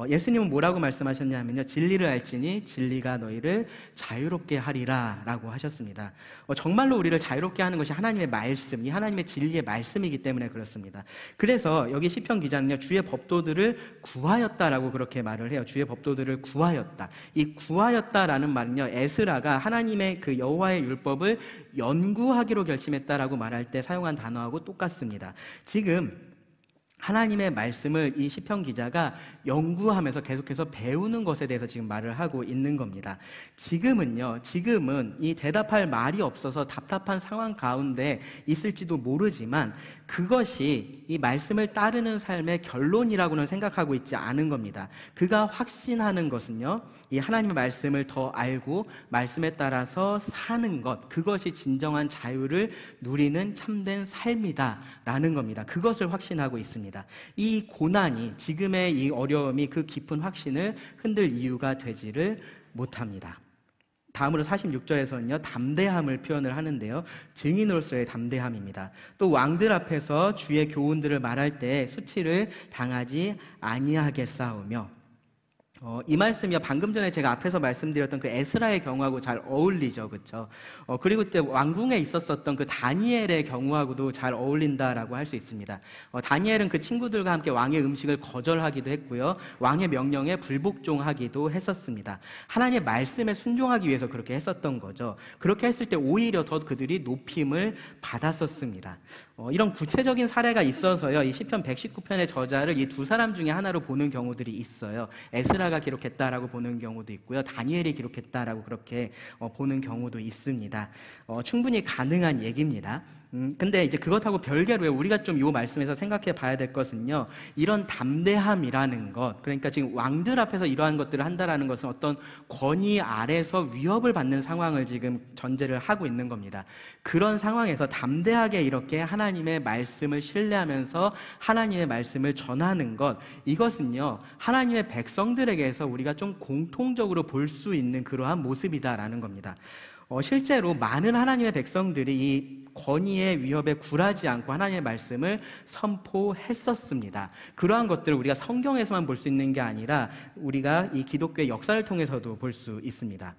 예수님은 뭐라고 말씀하셨냐면요, 진리를 알지니 진리가 너희를 자유롭게 하리라 라고 하셨습니다. 정말로 우리를 자유롭게 하는 것이 하나님의 말씀, 이 하나님의 진리의 말씀이기 때문에 그렇습니다. 그래서 여기 시편 기자는요, 주의 법도들을 구하였다라고 그렇게 말을 해요. 주의 법도들을 구하였다. 이 구하였다라는 말은요, 에스라가 하나님의 그 여호와의 율법을 연구하기로 결심했다라고 말할 때 사용한 단어하고 똑같습니다. 지금 하나님의 말씀을 이 시편 기자가 연구하면서 계속해서 배우는 것에 대해서 지금 말을 하고 있는 겁니다. 지금은 이 대답할 말이 없어서 답답한 상황 가운데 있을지도 모르지만, 그것이 이 말씀을 따르는 삶의 결론이라고는 생각하고 있지 않은 겁니다. 그가 확신하는 것은요, 이 하나님의 말씀을 더 알고 말씀에 따라서 사는 것, 그것이 진정한 자유를 누리는 참된 삶이다라는 겁니다. 그것을 확신하고 있습니다. 이 고난이, 지금의 이 어려움이 그 깊은 확신을 흔들 이유가 되지를 못합니다. 다음으로 46절에서는요, 담대함을 표현을 하는데요, 증인으로서의 담대함입니다. 또 왕들 앞에서 주의 교훈들을 말할 때 수치를 당하지 아니하겠사오며, 이 말씀이요, 방금 전에 제가 앞에서 말씀드렸던 그 에스라의 경우하고 잘 어울리죠, 그렇죠? 그리고 그때 왕궁에 있었었던 그 다니엘의 경우하고도 잘 어울린다라고 할 수 있습니다. 다니엘은 그 친구들과 함께 왕의 음식을 거절하기도 했고요, 왕의 명령에 불복종하기도 했었습니다. 하나님의 말씀에 순종하기 위해서 그렇게 했었던 거죠. 그렇게 했을 때 오히려 더 그들이 높임을 받았었습니다. 이런 구체적인 사례가 있어서요, 이 시편 119편의 저자를 이 두 사람 중에 하나로 보는 경우들이 있어요. 에스라가 기록했다라고 보는 경우도 있고요, 다니엘이 기록했다라고 그렇게 보는 경우도 있습니다. 충분히 가능한 얘기입니다. 근데 이제 그것하고 별개로 우리가 좀 이 말씀에서 생각해 봐야 될 것은요, 이런 담대함이라는 것, 그러니까 지금 왕들 앞에서 이러한 것들을 한다라는 것은 어떤 권위 아래서 위협을 받는 상황을 지금 전제를 하고 있는 겁니다. 그런 상황에서 담대하게 이렇게 하나님의 말씀을 신뢰하면서 하나님의 말씀을 전하는 것, 이것은요, 하나님의 백성들에게서 우리가 좀 공통적으로 볼 수 있는 그러한 모습이다라는 겁니다. 실제로 많은 하나님의 백성들이 이 권위의 위협에 굴하지 않고 하나님의 말씀을 선포했었습니다. 그러한 것들을 우리가 성경에서만 볼 수 있는 게 아니라 우리가 이 기독교의 역사를 통해서도 볼 수 있습니다.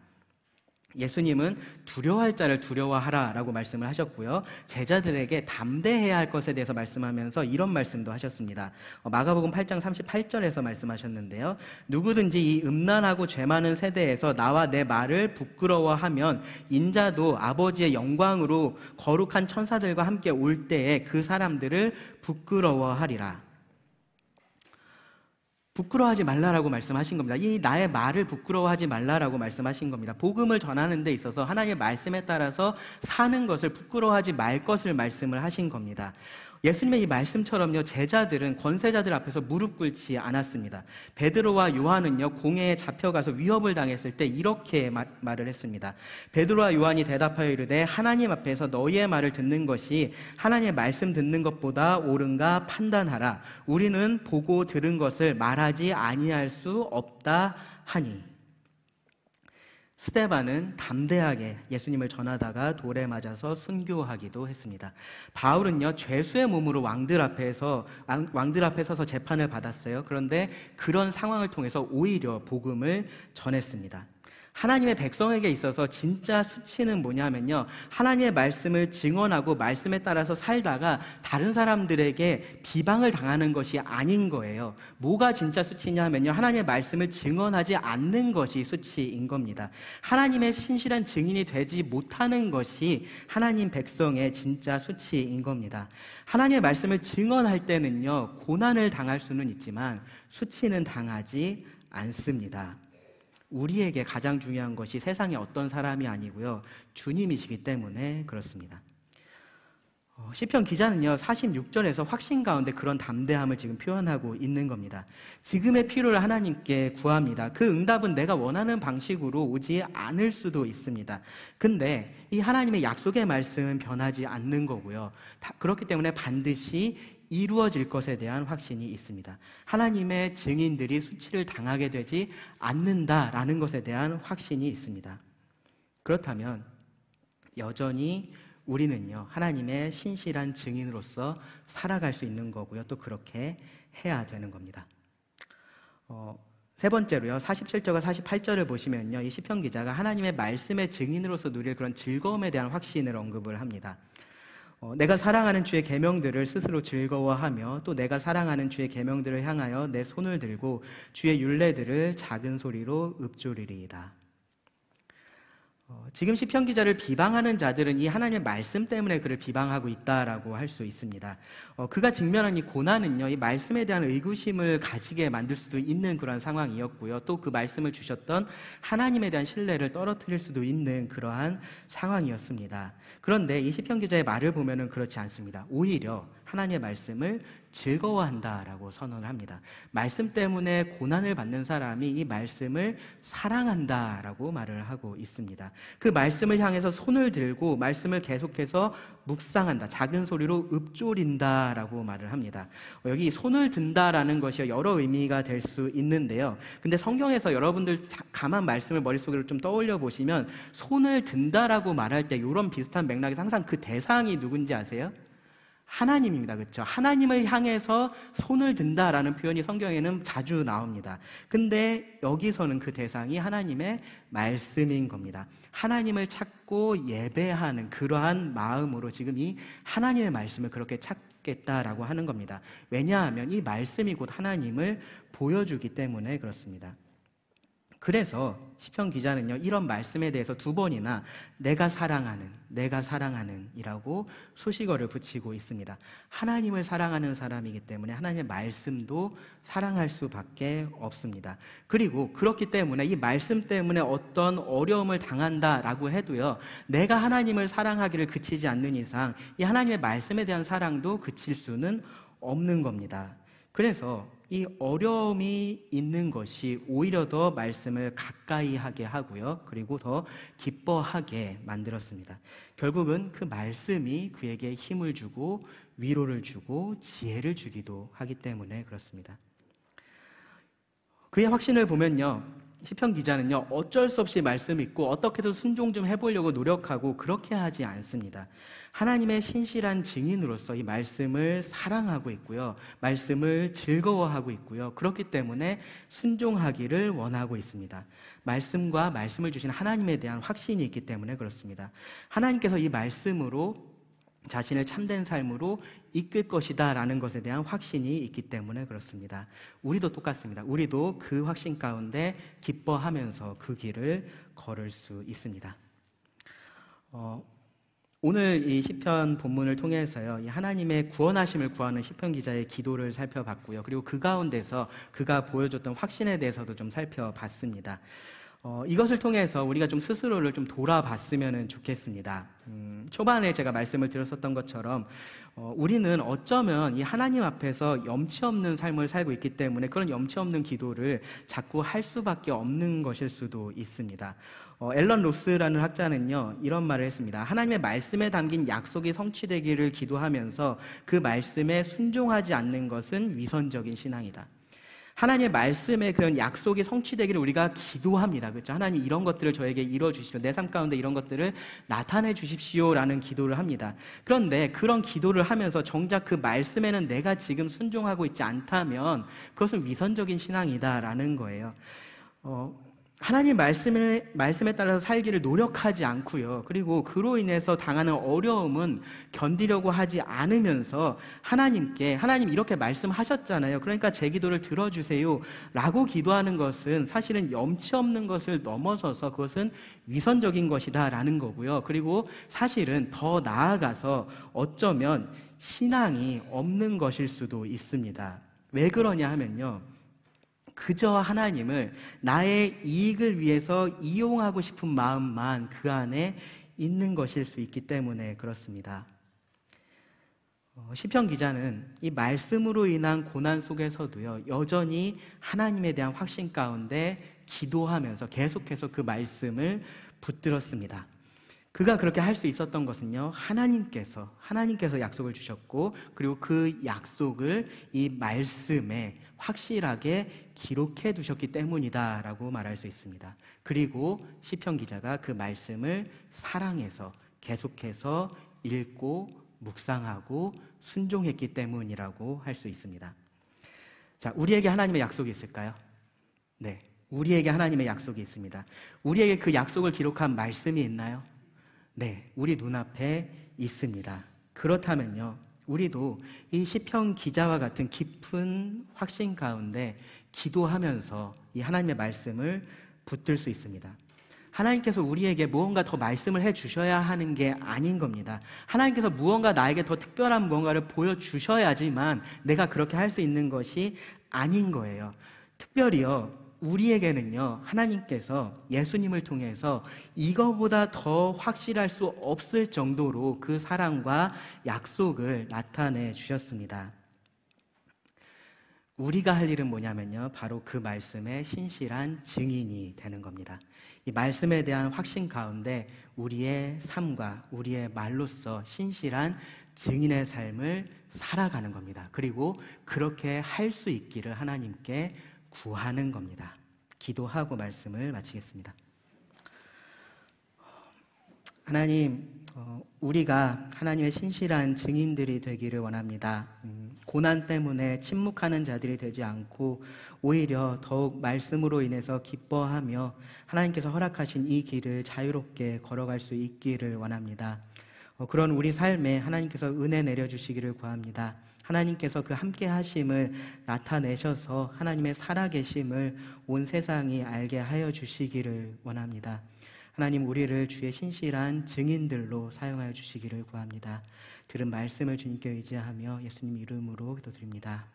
예수님은 두려워할 자를 두려워하라 라고 말씀을 하셨고요, 제자들에게 담대해야 할 것에 대해서 말씀하면서 이런 말씀도 하셨습니다. 마가복음 8장 38절에서 말씀하셨는데요, 누구든지 이 음란하고 죄 많은 세대에서 나와 내 말을 부끄러워하면 인자도 아버지의 영광으로 거룩한 천사들과 함께 올 때에 그 사람들을 부끄러워하리라. 부끄러워하지 말라라고 말씀하신 겁니다. 이 나의 말을 부끄러워하지 말라라고 말씀하신 겁니다. 복음을 전하는 데 있어서 하나님의 말씀에 따라서 사는 것을 부끄러워하지 말 것을 말씀을 하신 겁니다. 예수님의 이 말씀처럼요, 제자들은 권세자들 앞에서 무릎 꿇지 않았습니다. 베드로와 요한은요, 공회에 잡혀가서 위협을 당했을 때 이렇게 말을 했습니다. 베드로와 요한이 대답하여 이르되 하나님 앞에서 너희의 말을 듣는 것이 하나님의 말씀 듣는 것보다 옳은가 판단하라. 우리는 보고 들은 것을 말하지 아니할 수 없다 하니. 스데반은 담대하게 예수님을 전하다가 돌에 맞아서 순교하기도 했습니다. 바울은요, 죄수의 몸으로 왕들 앞에 서서 재판을 받았어요. 그런데 그런 상황을 통해서 오히려 복음을 전했습니다. 하나님의 백성에게 있어서 진짜 수치는 뭐냐면요, 하나님의 말씀을 증언하고 말씀에 따라서 살다가 다른 사람들에게 비방을 당하는 것이 아닌 거예요. 뭐가 진짜 수치냐면요, 하나님의 말씀을 증언하지 않는 것이 수치인 겁니다. 하나님의 신실한 증인이 되지 못하는 것이 하나님 백성의 진짜 수치인 겁니다. 하나님의 말씀을 증언할 때는요, 고난을 당할 수는 있지만 수치는 당하지 않습니다. 우리에게 가장 중요한 것이 세상에 어떤 사람이 아니고요, 주님이시기 때문에 그렇습니다. 시편 기자는요, 46절에서 확신 가운데 그런 담대함을 지금 표현하고 있는 겁니다. 지금의 필요를 하나님께 구합니다. 그 응답은 내가 원하는 방식으로 오지 않을 수도 있습니다. 근데 이 하나님의 약속의 말씀은 변하지 않는 거고요, 그렇기 때문에 반드시 이루어질 것에 대한 확신이 있습니다. 하나님의 증인들이 수치를 당하게 되지 않는다라는 것에 대한 확신이 있습니다. 그렇다면 여전히 우리는요, 하나님의 신실한 증인으로서 살아갈 수 있는 거고요, 또 그렇게 해야 되는 겁니다. 세 번째로요, 47절과 48절을 보시면요, 이 시편 기자가 하나님의 말씀의 증인으로서 누릴 그런 즐거움에 대한 확신을 언급을 합니다. 내가 사랑하는 주의 계명들을 스스로 즐거워하며 또 내가 사랑하는 주의 계명들을 향하여 내 손을 들고 주의 율례들을 작은 소리로 읊조리리이다. 지금 시편 기자를 비방하는 자들은 이 하나님의 말씀 때문에 그를 비방하고 있다라고 할 수 있습니다. 그가 직면한 이 고난은요, 이 말씀에 대한 의구심을 가지게 만들 수도 있는 그런 상황이었고요, 또 그 말씀을 주셨던 하나님에 대한 신뢰를 떨어뜨릴 수도 있는 그러한 상황이었습니다. 그런데 이 시편 기자의 말을 보면은 그렇지 않습니다. 오히려 하나님의 말씀을 즐거워한다라고 선언을 합니다. 말씀 때문에 고난을 받는 사람이 이 말씀을 사랑한다라고 말을 하고 있습니다. 그 말씀을 향해서 손을 들고 말씀을 계속해서 묵상한다, 작은 소리로 읊조린다라고 말을 합니다. 여기 손을 든다라는 것이 여러 의미가 될 수 있는데요, 근데 성경에서 여러분들 가만 말씀을 머릿속으로 좀 떠올려 보시면 손을 든다라고 말할 때 이런 비슷한 맥락에서 항상 그 대상이 누군지 아세요? 하나님입니다. 그렇죠? 하나님을 향해서 손을 든다라는 표현이 성경에는 자주 나옵니다. 근데 여기서는 그 대상이 하나님의 말씀인 겁니다. 하나님을 찾고 예배하는 그러한 마음으로 지금 이 하나님의 말씀을 그렇게 찾겠다라고 하는 겁니다. 왜냐하면 이 말씀이 곧 하나님을 보여주기 때문에 그렇습니다. 그래서 시편 기자는요, 이런 말씀에 대해서 두 번이나 내가 사랑하는 이라고 수식어를 붙이고 있습니다. 하나님을 사랑하는 사람이기 때문에 하나님의 말씀도 사랑할 수밖에 없습니다. 그리고 그렇기 때문에 이 말씀 때문에 어떤 어려움을 당한다라고 해도요, 내가 하나님을 사랑하기를 그치지 않는 이상 이 하나님의 말씀에 대한 사랑도 그칠 수는 없는 겁니다. 그래서 이 어려움이 있는 것이 오히려 더 말씀을 가까이 하게 하고요, 그리고 더 기뻐하게 만들었습니다. 결국은 그 말씀이 그에게 힘을 주고 위로를 주고 지혜를 주기도 하기 때문에 그렇습니다. 그의 확신을 보면요, 시편 기자는요, 어쩔 수 없이 말씀 읽고 어떻게든 순종 좀 해보려고 노력하고 그렇게 하지 않습니다. 하나님의 신실한 증인으로서 이 말씀을 사랑하고 있고요, 말씀을 즐거워하고 있고요, 그렇기 때문에 순종하기를 원하고 있습니다. 말씀과 말씀을 주신 하나님에 대한 확신이 있기 때문에 그렇습니다. 하나님께서 이 말씀으로 자신을 참된 삶으로 이끌 것이다 라는 것에 대한 확신이 있기 때문에 그렇습니다. 우리도 똑같습니다. 우리도 그 확신 가운데 기뻐하면서 그 길을 걸을 수 있습니다. 오늘 이 시편 본문을 통해서요, 이 하나님의 구원하심을 구하는 시편 기자의 기도를 살펴봤고요, 그리고 그 가운데서 그가 보여줬던 확신에 대해서도 좀 살펴봤습니다. 이것을 통해서 우리가 좀 스스로를 좀 돌아봤으면 좋겠습니다. 초반에 제가 말씀을 드렸었던 것처럼 우리는 어쩌면 이 하나님 앞에서 염치 없는 삶을 살고 있기 때문에 그런 염치 없는 기도를 자꾸 할 수밖에 없는 것일 수도 있습니다. 앨런 로스라는 학자는요, 이런 말을 했습니다. 하나님의 말씀에 담긴 약속이 성취되기를 기도하면서 그 말씀에 순종하지 않는 것은 위선적인 신앙이다. 하나님의 말씀에 그런 약속이 성취되기를 우리가 기도합니다. 그렇죠? 하나님 이런 것들을 저에게 이루어 주십시오. 내 삶 가운데 이런 것들을 나타내 주십시오라는 기도를 합니다. 그런데 그런 기도를 하면서 정작 그 말씀에는 내가 지금 순종하고 있지 않다면 그것은 위선적인 신앙이다라는 거예요. 하나님 말씀에 따라서 살기를 노력하지 않고요, 그리고 그로 인해서 당하는 어려움은 견디려고 하지 않으면서 하나님 이렇게 말씀하셨잖아요, 그러니까 제 기도를 들어주세요 라고 기도하는 것은 사실은 염치 없는 것을 넘어서서 그것은 위선적인 것이다 라는 거고요, 그리고 사실은 더 나아가서 어쩌면 신앙이 없는 것일 수도 있습니다. 왜 그러냐 하면요, 그저 하나님을 나의 이익을 위해서 이용하고 싶은 마음만 그 안에 있는 것일 수 있기 때문에 그렇습니다. 시편 기자는 이 말씀으로 인한 고난 속에서도요, 여전히 하나님에 대한 확신 가운데 기도하면서 계속해서 그 말씀을 붙들었습니다. 그가 그렇게 할 수 있었던 것은요, 하나님께서 약속을 주셨고, 그리고 그 약속을 이 말씀에 확실하게 기록해 두셨기 때문이다라고 말할 수 있습니다. 그리고 시편 기자가 그 말씀을 사랑해서 계속해서 읽고 묵상하고 순종했기 때문이라고 할 수 있습니다. 자, 우리에게 하나님의 약속이 있을까요? 네, 우리에게 하나님의 약속이 있습니다. 우리에게 그 약속을 기록한 말씀이 있나요? 네, 우리 눈앞에 있습니다. 그렇다면요, 우리도 이 시편 기자와 같은 깊은 확신 가운데 기도하면서 이 하나님의 말씀을 붙들 수 있습니다. 하나님께서 우리에게 무언가 더 말씀을 해주셔야 하는 게 아닌 겁니다. 하나님께서 무언가 나에게 더 특별한 무언가를 보여주셔야지만 내가 그렇게 할 수 있는 것이 아닌 거예요. 특별히요, 우리에게는요, 하나님께서 예수님을 통해서 이거보다 더 확실할 수 없을 정도로 그 사랑과 약속을 나타내 주셨습니다. 우리가 할 일은 뭐냐면요, 바로 그 말씀의 신실한 증인이 되는 겁니다. 이 말씀에 대한 확신 가운데 우리의 삶과 우리의 말로써 신실한 증인의 삶을 살아가는 겁니다. 그리고 그렇게 할 수 있기를 하나님께 구하는 겁니다. 기도하고 말씀을 마치겠습니다. 하나님, 우리가 하나님의 신실한 증인들이 되기를 원합니다. 고난 때문에 침묵하는 자들이 되지 않고 오히려 더욱 말씀으로 인해서 기뻐하며 하나님께서 허락하신 이 길을 자유롭게 걸어갈 수 있기를 원합니다. 그런 우리 삶에 하나님께서 은혜 내려주시기를 구합니다. 하나님께서 그 함께 하심을 나타내셔서 하나님의 살아계심을 온 세상이 알게 하여 주시기를 원합니다. 하나님, 우리를 주의 신실한 증인들로 사용하여 주시기를 구합니다. 들은 말씀을 주님께 의지하며 예수님 이름으로 기도드립니다.